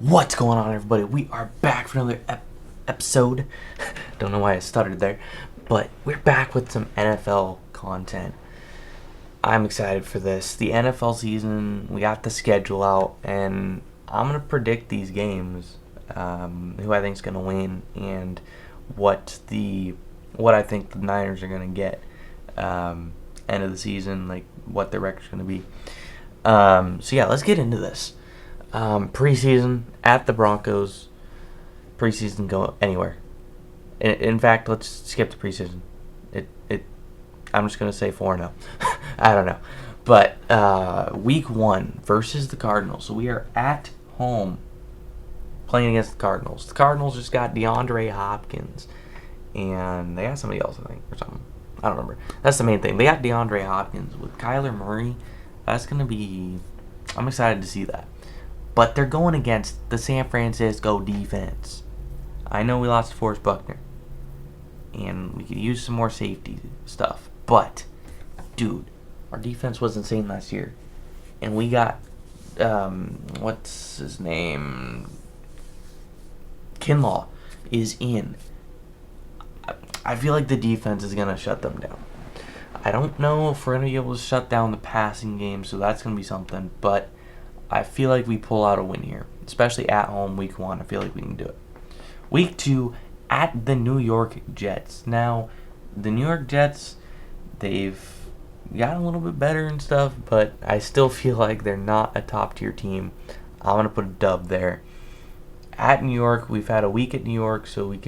What's going on, everybody? We are back for another episode. Don't know why I stuttered there, but we're back with some NFL content. I'm excited for this. The NFL season, we got the schedule out, and I'm going to predict these games, who I think is going to win, and what I think the Niners are going to get end of the season, like what their record's going to be. So yeah, let's get into this. Preseason at the Broncos. Preseason go anywhere. In fact, let's skip the preseason. I'm just gonna say 4-0. I don't know, but week 1 versus the Cardinals. So we are at home playing against the Cardinals. The Cardinals just got DeAndre Hopkins, and they got somebody else, I think, or something. I don't remember. That's the main thing. They got DeAndre Hopkins with Kyler Murray. That's gonna be. I'm excited to see that. But they're going against the San Francisco defense. I know we lost Forrest Buckner, and we could use some more safety stuff. But, dude, our defense was insane last year. And we got, what's his name? Kinlaw is in. I feel like the defense is going to shut them down. I don't know if we're going to be able to shut down the passing game, so that's going to be something. But I feel like we pull out a win here, especially at home week 1. I feel like we can do it. Week 2 at the New York Jets. Now, the New York Jets, they've gotten a little bit better and stuff, but I still feel like they're not a top-tier team. I'm going to put a dub there. At New York, we've had a week at New York, so we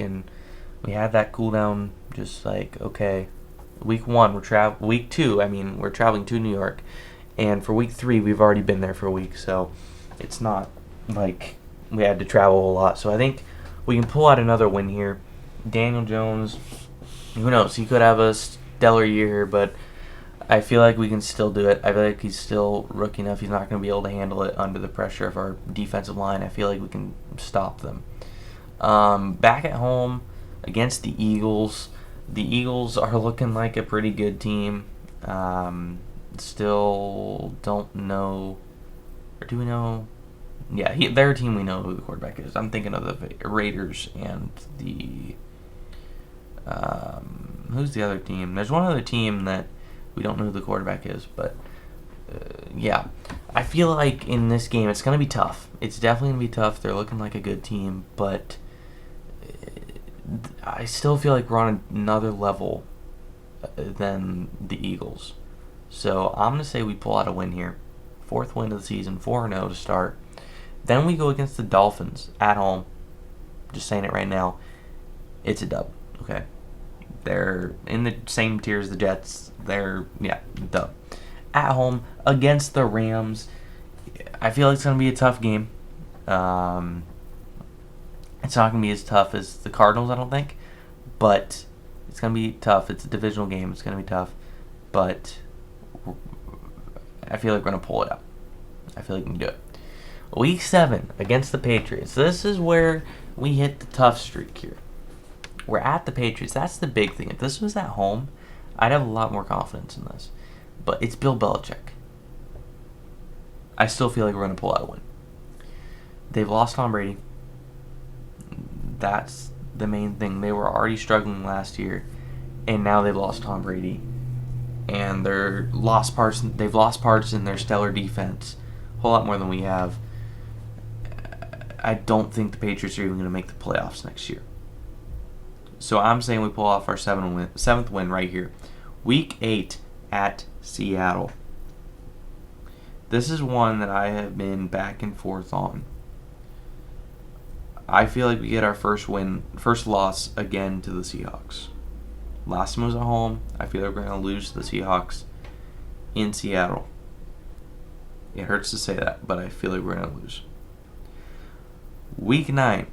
had that cool down, just like, okay, week 1, week 2, we're traveling to New York. And for week 3, we've already been there for a week, so it's not like we had to travel a lot. So I think we can pull out another win here. Daniel Jones, who knows? He could have a stellar year here, but I feel like we can still do it. I feel like he's still rookie enough. He's not going to be able to handle it under the pressure of our defensive line. I feel like we can stop them. Back at home against the Eagles. The Eagles are looking like a pretty good team. Still don't know, or do we know? Yeah, their team, we know who the quarterback is. I'm thinking of the Raiders and the who's the other team? There's one other team that we don't know who the quarterback is, but yeah, I feel like in this game it's gonna be tough. It's definitely gonna be tough. They're looking like a good team, but I still feel like we're on another level than the Eagles. So I'm going to say we pull out a win here. 4th win of the season, 4-0 to start. Then we go against the Dolphins at home. Just saying it right now. It's a dub, okay? They're in the same tier as the Jets. Dub. At home against the Rams. I feel like it's going to be a tough game. It's not going to be as tough as the Cardinals, I don't think. But it's going to be tough. It's a divisional game. It's going to be tough. But I feel like we're going to pull it out. I feel like we can do it. Week 7 against the Patriots. This is where we hit the tough streak here. We're at the Patriots. That's the big thing. If this was at home, I'd have a lot more confidence in this. But it's Bill Belichick. I still feel like we're going to pull out a win. They've lost Tom Brady. That's the main thing. They were already struggling last year, and now they've lost Tom Brady. And they've lost parts in their stellar defense, a whole lot more than we have. I don't think the Patriots are even going to make the playoffs next year. So I'm saying we pull off our 7th win right here. Week 8 at Seattle. This is one that I have been back and forth on. I feel like we get our first loss again to the Seahawks. Last time was at home. I feel like we're going to lose to the Seahawks in Seattle. It hurts to say that, but I feel like we're going to lose. Week 9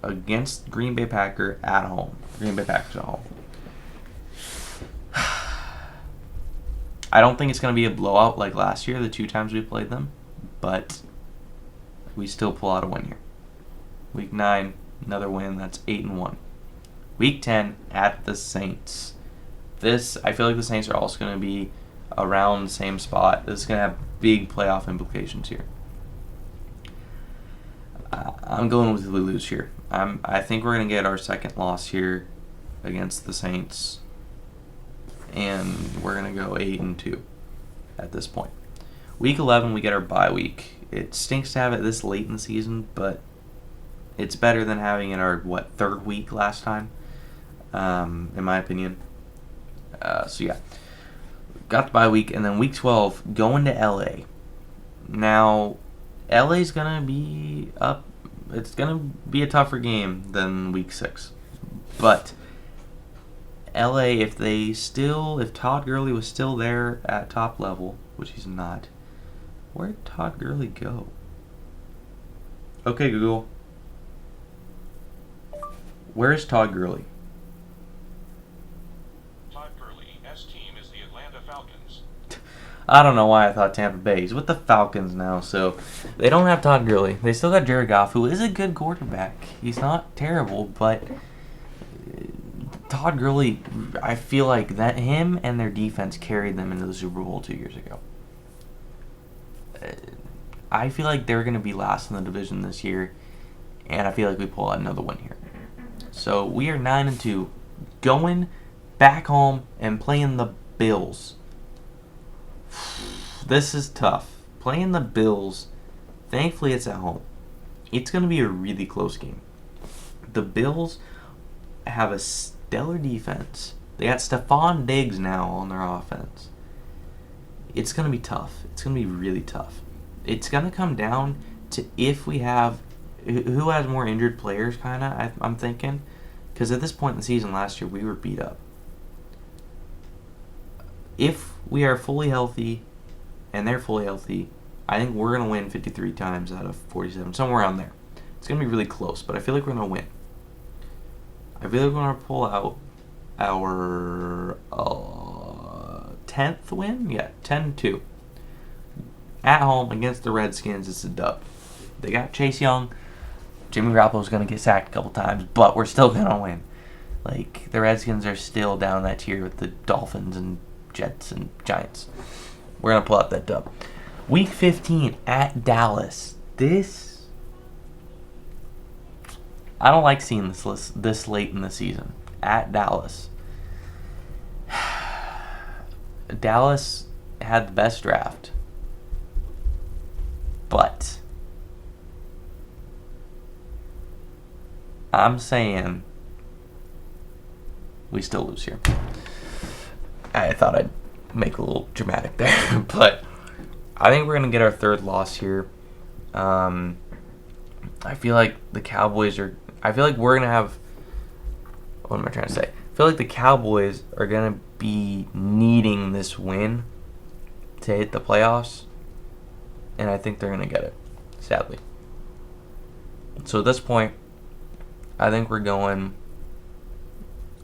against Green Bay Packers at home. I don't think it's going to be a blowout like last year, the 2 times we played them, but we still pull out a win here. Week 9, another win. That's 8-1. Week 10 at the Saints. I feel like the Saints are also going to be around the same spot. This is going to have big playoff implications here. I'm going with we lose here. I think we're gonna get our second loss here against the Saints, and we're gonna go 8-2 at this point. Week 11, we get our bye week. It stinks to have it this late in the season, but it's better than having it our third week last time, in my opinion. So yeah, got the bye week, and then week 12 going to LA. Now, LA's gonna be up. It's gonna be a tougher game than week 6, but LA, if Todd Gurley was still there at top level, which he's not, where'd Todd Gurley go? Okay, Google. Where is Todd Gurley? Todd Gurley's team is the Atlanta Falcons. I don't know why I thought Tampa Bay. He's with the Falcons now, so they don't have Todd Gurley. They still got Jared Goff, who is a good quarterback. He's not terrible, but Todd Gurley, I feel like that him and their defense carried them into the Super Bowl 2 years ago. I feel like they're going to be last in the division this year, and I feel like we pull out another win here. So we are 9-2, going back home and playing the Bills. This is tough. Playing the Bills, thankfully it's at home. It's going to be a really close game. The Bills have a stellar defense. They got Stephon Diggs now on their offense. It's going to be tough. It's going to be really tough. It's going to come down to if we have who has more injured players, kind of, I'm thinking. Because at this point in the season last year, we were beat up. If we are fully healthy and they're fully healthy, I think we're going to win 53 times out of 47, somewhere around there. It's going to be really close, but I feel like we're going to win. I feel like we're going to pull out our 10th win? Yeah, 10-2. At home against the Redskins, it's a dub. They got Chase Young. Jimmy Garoppolo's going to get sacked a couple times, but we're still going to win. Like, the Redskins are still down that tier with the Dolphins and Jets and Giants. We're going to pull out that dub. Week 15 at Dallas. I don't like seeing this late in the season. At Dallas. Dallas had the best draft. But I'm saying we still lose here. I thought I'd make a little dramatic there, but I think we're going to get our third loss here. I feel like the Cowboys are... I feel like we're going to have... What am I trying to say? I feel like the Cowboys are going to be needing this win to hit the playoffs, and I think they're going to get it, sadly. So at this point, I think we're going...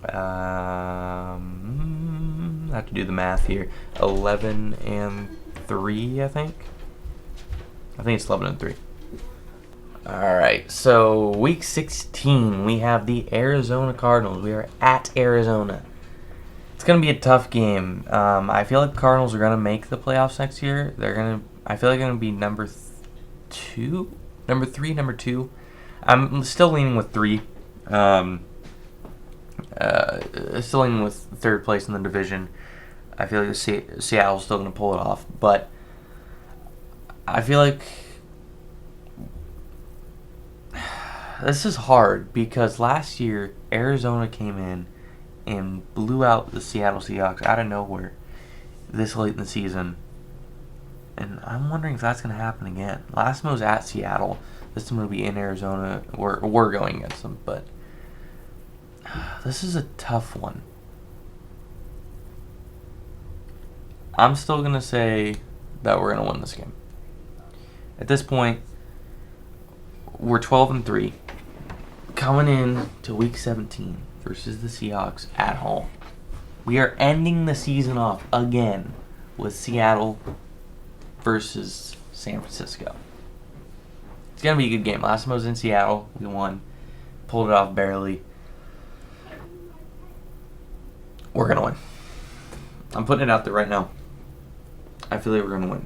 I have to do the math here. 11-3, I think. I think it's 11-3. Alright, so week 16, we have the Arizona Cardinals. We are at Arizona. It's going to be a tough game. I feel like the Cardinals are going to make the playoffs next year. I feel like they're going to be number 2. I'm still leaning with 3. Still leaning with third place in the division. I feel like Seattle's still going to pull it off. But I feel like this is hard because last year Arizona came in and blew out the Seattle Seahawks out of nowhere this late in the season. And I'm wondering if that's going to happen again. Last time was at Seattle. This time will be in Arizona. We're going against them, but this is a tough one. I'm still going to say that we're going to win this game. At this point, we're 12-3. Coming in to week 17 versus the Seahawks at home. We are ending the season off again with Seattle versus San Francisco. It's going to be a good game. Last time I was in Seattle, we won. Pulled it off barely. We're going to win. I'm putting it out there right now. I feel like we're going to win.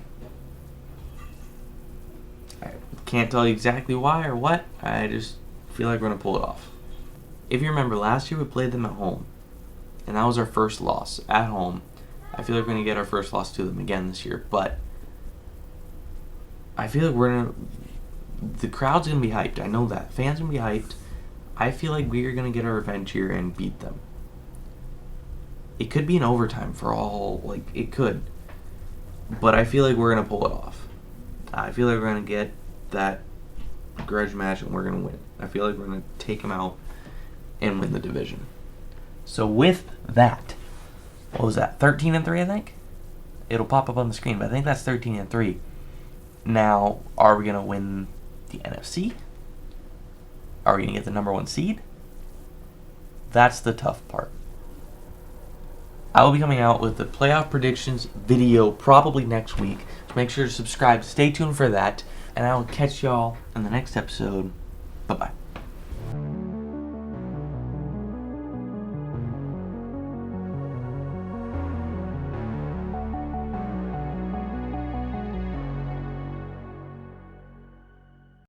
All right. Can't tell you exactly why or what. I just feel like we're going to pull it off. If you remember, last year we played them at home, and that was our first loss at home. I feel like we're going to get our first loss to them again this year, but I feel like the crowd's going to be hyped. I know that. Fans are going to be hyped. I feel like we are going to get our revenge here and beat them. It could be an overtime for all, it could. But I feel like we're going to pull it off. I feel like we're going to get that grudge match and we're going to win. I feel like we're going to take them out and win the division. So with that, what was that, 13-3, I think? It'll pop up on the screen, but I think that's 13-3. Now, are we going to win the NFC? Are we going to get the number 1 seed? That's the tough part. I will be coming out with the playoff predictions video probably next week. So make sure to subscribe. Stay tuned for that. And I will catch y'all in the next episode. Bye-bye.